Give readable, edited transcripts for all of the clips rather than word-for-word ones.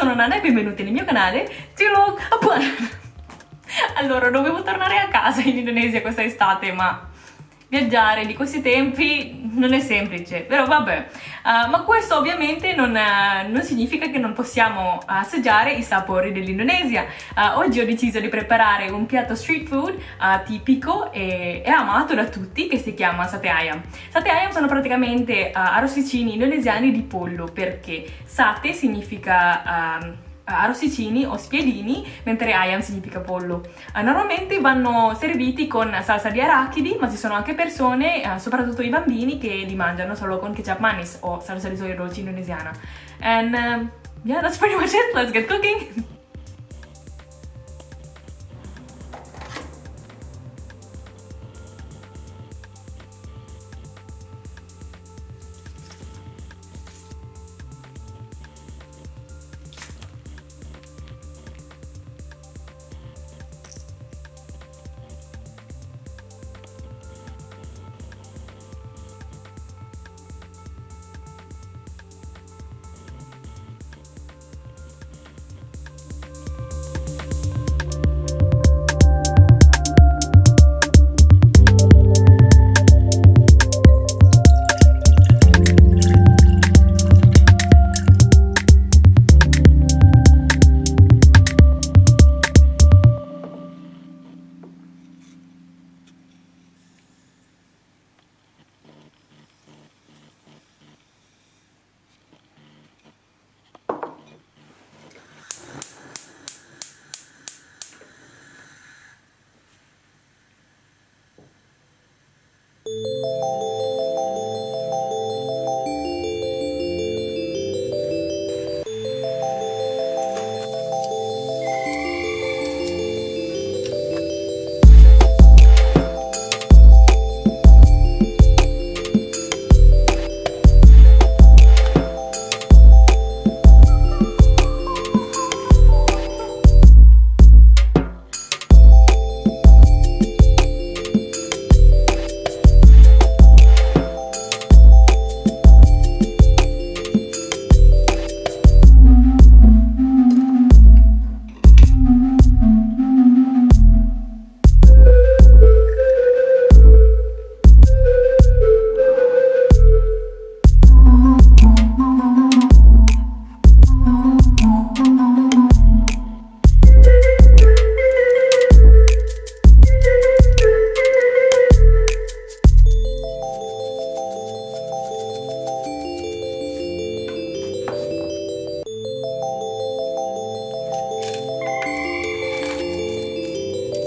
sono Nana e benvenuti nel mio canale Ciao! Allora, dovevo tornare a casa in Indonesia questa estate, ma viaggiare di questi tempi non è semplice, però vabbè. Ma questo ovviamente non significa che non possiamo assaggiare i sapori dell'Indonesia. Oggi ho deciso di preparare un piatto street food tipico e amato da tutti, che si chiama Sate Ayam. Sate Ayam sono praticamente arrosticini indonesiani di pollo, perché Sate significa arrosticini o spiedini, mentre ayam significa pollo. Normalmente vanno serviti con salsa di arachidi, ma ci sono anche persone, soprattutto i bambini, che li mangiano solo con ketchup manis o salsa di soia dolce indonesiana. And yeah, that's pretty much it. Let's get cooking!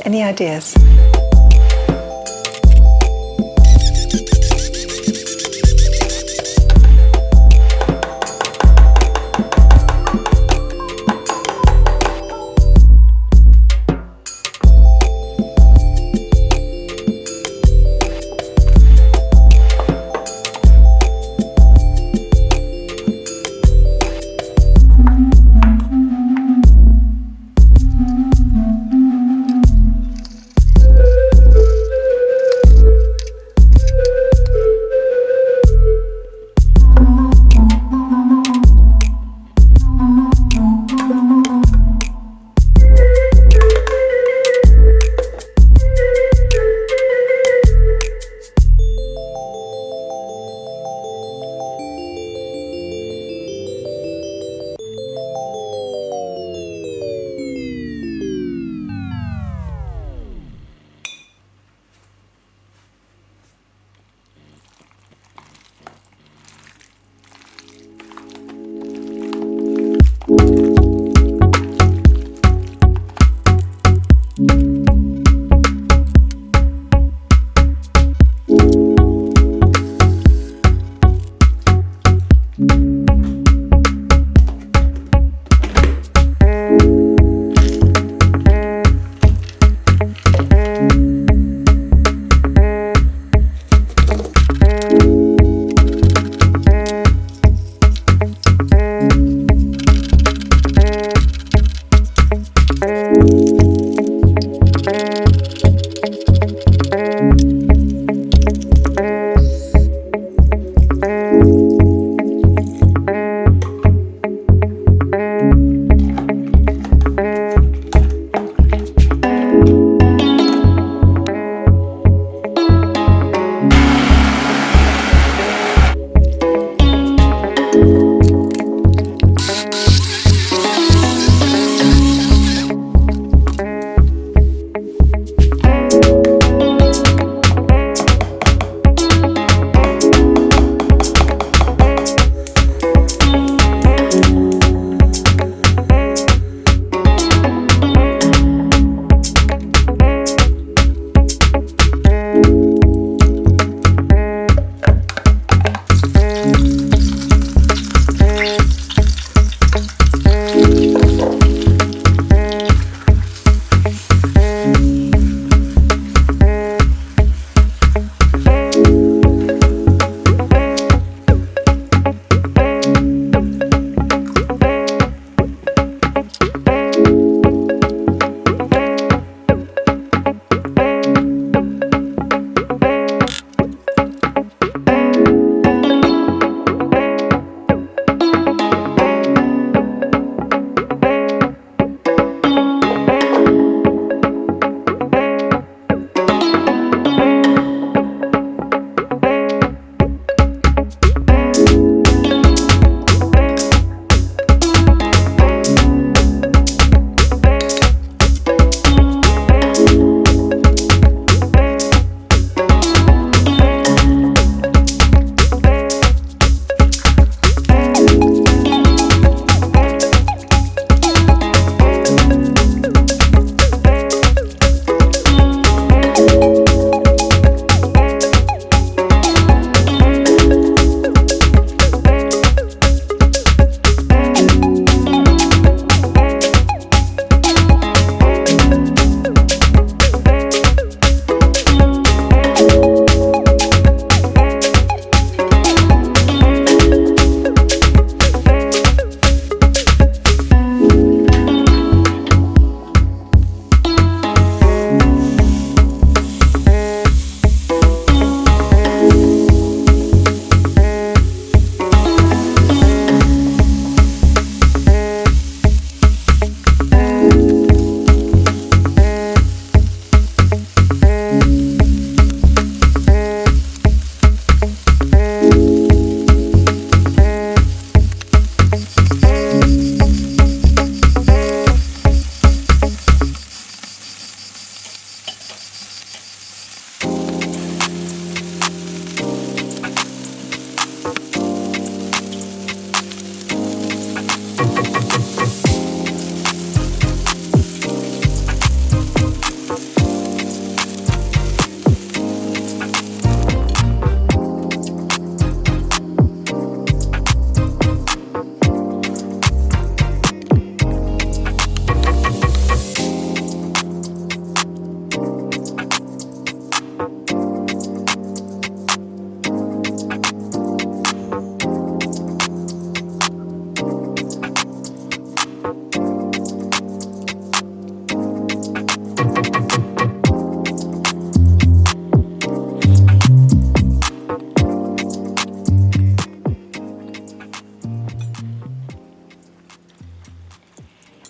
Any ideas?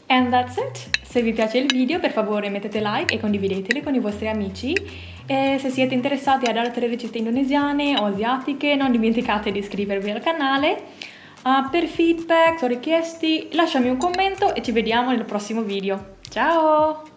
And that's it. Se vi piace il video, per favore mettete like e condividetelo con i vostri amici. E se siete interessati ad altre ricette indonesiane o asiatiche, non dimenticate di iscrivervi al canale. Per feedback o richiesti, lasciami un commento e ci vediamo nel prossimo video. Ciao!